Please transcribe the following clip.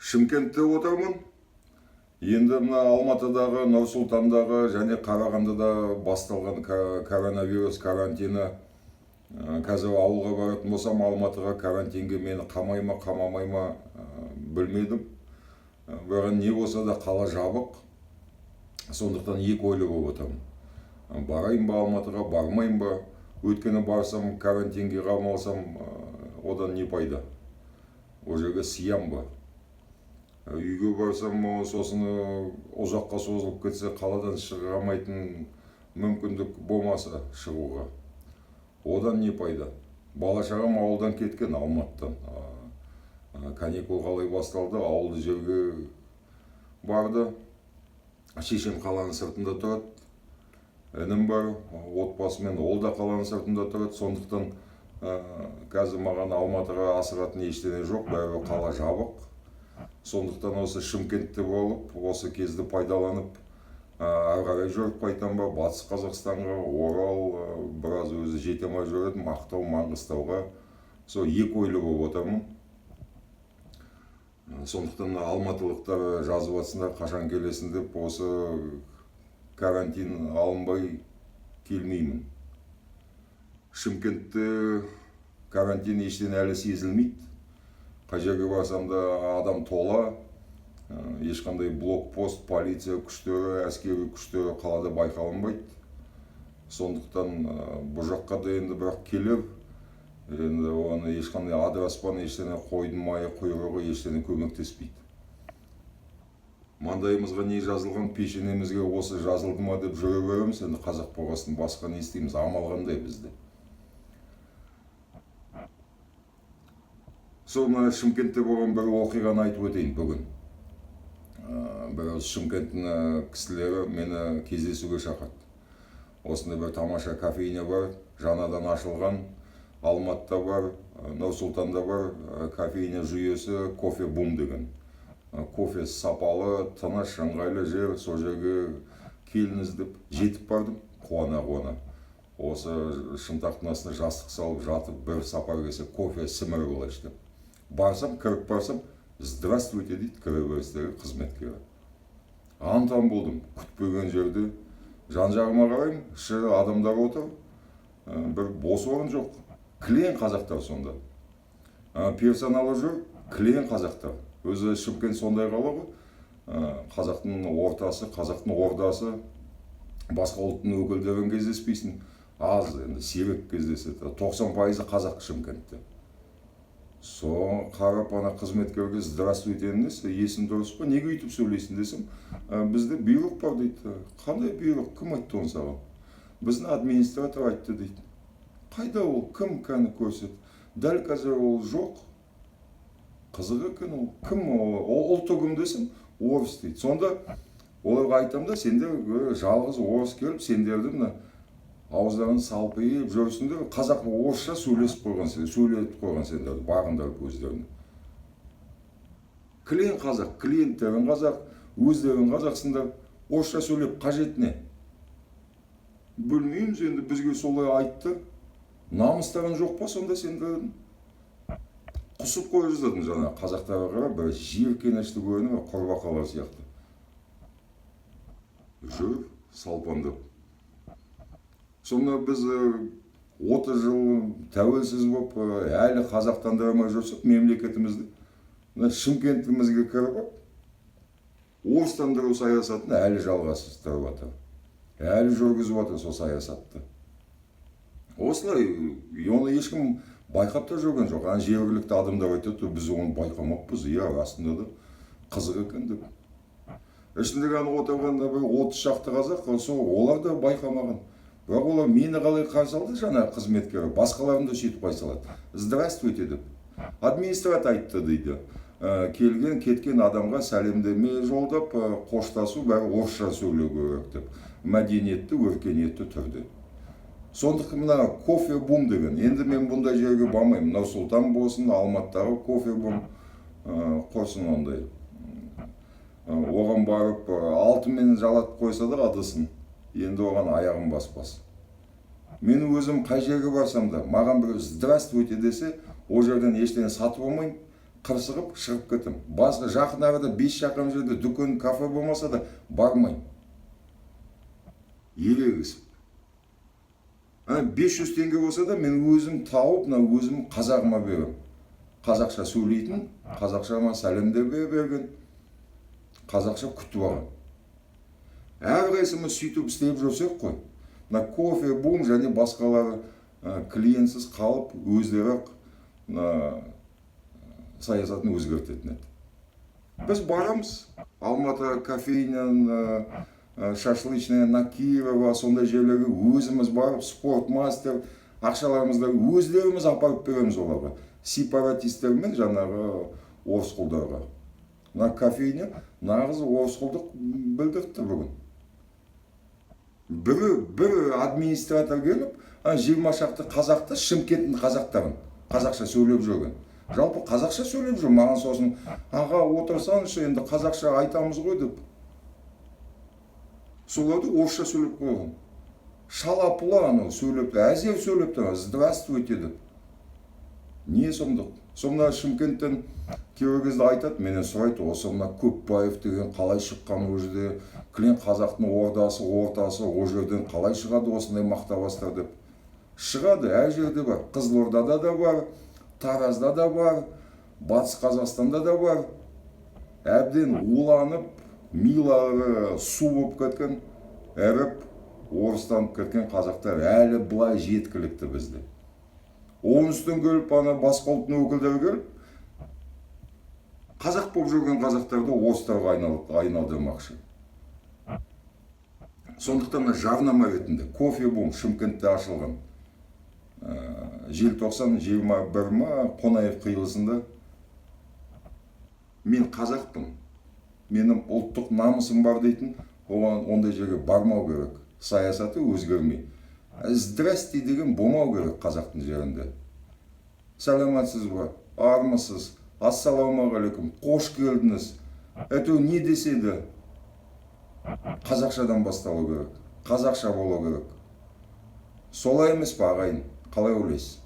Шымкентте отырмын. Енді мына Алматыдағы, Нұр-Сұлтандағы және Қарағандыда басталған коронавирус карантині. Қазір ауылға баратын болсам, Алматыға карантинге мені қамай ма, қамамай ма білмедім. Бірақ не болса да қала жабық. Сондықтан екі ойлы болып отырмын. Барайын ба Алматыға, бармайын ба? Өткені барсам, карантинге қалмасам, одан не пайда? О жерге сиям ба? Үйге барсам, сосын ұзаққа созылып кетсе, қаладан шыға алмайтын мүмкіндік болмаса шығуға. Одан не пайда? Бала-шағам ауылдан кеткен, Алматыдан. Каникул қалай басталды, ауылды жерге барды. Шешем қаланың сыртында тұрады. Інім бар, отбасымен ол да қаланың сыртында тұрады. Сондықтан қазір маған Алматыға асыратын ештеңе жоқ, бәрі қала жабық. Сондықтан осы Шымкентте болып, осы кезді пайдаланып, ары қарай жүріп қайтам ба, Батыс Қазақстанға, Орал, біраз өзі жете алмай жүредім, Ақтау, Маңғыстауға. Сол екі ойлы болып отырмын. Сондықтан алматылықтар жазып жатсындар, қашан келесің деп, осы карантин алынбай келмеймін. Шымкентте карантин ештен әлі сезілмейді. Қай жерге барсам да адам тола, ешқандай блокпост, полиция күштері, әскери күштері қалада байқалынбайды. Сондықтан бұл жаққа да енді бірақ келер, енді оны ешқандай адыраспан, ештеңе қойдың майы, құйрығы ештеңе көмектеспейді. Маңдайымызға не жазылған, пешенемізге осы жазылды ма деп жүре береміз, енді қазақ болғасын басқа не істейміз, амал қандай бізде. Соны Шымкентте болған бір оқиғаны айтып өтейін бүгін. Біраз Шымкенттің кісілері мені кездесуге шақырды. Осында бір тамаша кофейня бар, жаңадан ашылған, Алматыда бар, Нұр-Сұлтанда бар кофейня жүйесі кофе бум деген. Кофе сапалы, тыныш, ыңғайлы жер, сол жерге келіңіз деп жетіп бардым, қуана-қуана. Осы шынтақтың астына жастық салып жатып, бір сапар келсе кофе сіміріп алайын деп. Барсам, кіріп барсам, здравствуйте дейді кіреберістегі қызметкері. Антан болдым, күтпеген жерде. Жан-жағыма қараймын, ішері адамдар отыр, бір бос орын жоқ. Кілең қазақтар сонда. Персоналы жүр, кілең қазақтар. Өзі Шымкент сондай қала ғой. Қазақтың ортасы, қазақтың ордасы, басқа ұлттың өкілдерін кездеспейсің. Аз, енді сирек кездеседі. 90% қазақ Шымкентте. Соған қарап ана қызметкерге здравствуйте десе, есің дұрыс па, неге өйтіп сөйлейсің десем, бізде бұйрық бар дейді. Қандай бұйрық? Кім айтты оны саған? Біздің администратор айтты дейді. Қайда ол? Кім кәні көрсет? Дәл қазір ол жоқ. Қызығы екен ол. Кім ол? Ұлты кім десем, орыс дейді. Сонда оларға айтам да, сендер жалғыз орыс келіп, сендерді мына ауыздарын салпиып жүрсіңдер, қазақ орысша сөйлесіп қойған сендерді, бағындар өздеріне. Клиент қазақ, клиенттерін қазақ, өздерін қазақсыңдар, орысша сөйлеп қажет не? Білмейміз енді, бізге солай айтты. Намыстарын жоқ па сонда сендердің? Құсып қойып жаздадың жаңа қазақтарға қарап, бір жиіркенішті көрініп, құрбақалар сияқты. Жүр, салпандап. Сонда біз 30 жыл тәуелсіз болып, әлі қазақтандырмай жүрсек мемлекетімізді, Шымкентімізге кіріп, орыстандыру саясатын әлі жалғастырып жатыр. Әлі жүргізіп жатыр сол саясатты. Осылай, оны ешкім байқап та жүрген жоқ. Жергілікті адамдар айтады, біз оны байқамаппыз, расында да қызық екен деп. Ішіндегі отырғанда бір 30 шақты қазақ, олар да байқамаған. Бірақ олар мені қалай қарсы алды жаңа қызметкері, басқаларын да сөйтіп қай салады. Здравствуйте деп. Администратор айтты дейді. Келген, кеткен адамға сәлемдеме жолдап, қоштасу бәрі орысша сөйлеу керек деп. Мәдениетті, өркениетті түрде. Сондықтан мына кофе бум деген. Енді мен бұндай жерге бармаймын. Нұр-Сұлтан болсын, Алматыдағы кофе бум қойсын ондай. Оған барып, алтынмен жалатып қойса да адысын. Енді оған аяғым баспас. Мен өзім қай жерге барсам да, маған бір здравствуйте десе, о жерден ештеңе сатып алмайын, қырсығып шығып кетем. Басқа жақын арада 5 шақырым жерде дүкен, кафе болмаса да бармайм. Ерегісіп. 500 теңге болса да мен өзім тауып, өзім қазағыма берем. Қазақша сөйлейтін, қазақшама сәлемдер берген, қазақша күтіп алған. Әрқайсымыз сөйтіп істеп жүрсек қой. Кофе бум және басқалары клиентсіз қалып, өздері саясатын өзгертетін еді. Біз барамыз, Алматы кофейнен, шашлычная, на Киева, сондай жерлерге өзіміз барып, спортмастер, ақшаларымызды өздеріміз апарып береміз оларға. Сепаратистермен жаңағы орысқұлдарға. Кофейне нағыз орысқұлдық білдірді бүгін. Бір администратор келіп, 20 шақты қазақты, Шымкенттің қазақтарын қазақша сөйлеп жүрген. Жалпы қазақша сөйлеп жүр, маған сосын, аға отырсаңызшы, енді қазақша айтамыз ғой деп. Соларды орысша сөйлеп қойған. Шала-пұла сөйлеп, әзер сөйлеп, здравствуйте деп. Не сұмдық? Сонда Шымкенттен кейбір кезде айтады, менен сұрайды, осы Көпбаев деген қалай шыққан ол жерде, клиент қазақтың ортасы, ол жерден қалай шығады осындай мақтабастар деп. Шығады, әр жерде бар. Қызылордада да бар, Таразда да бар, Батыс Қазақстанда да бар. Әбден уланып, милары су болып кеткен, әріп, орыстанып кеткен қазақтар әлі бұлай жеткілікті бізде. Оның үстін келіп, басқа ұлттың өкілдері келіп, қазақ болып жүрген қазақтарды орыстарға айналдырмақшы. Сондықтан жарнама ретінде кофе бум Шымкентте ашылған. Желтоқсан 21 Қонаев қиылысында мен қазақпын, менің ұлттық намысым бар дейтін, ондай жерге бармау керек. Саясаты өзгермей. Здрасте деген болмау керек қазақтың жерінде. Сәлематсыз ба, армысыз, ассаламағалейкум, қош келдіңіз. Әйтеуір не десе де қазақшадан басталу керек, қазақша болу керек. Солай емес па ағайын? Қалай ойлайсыз?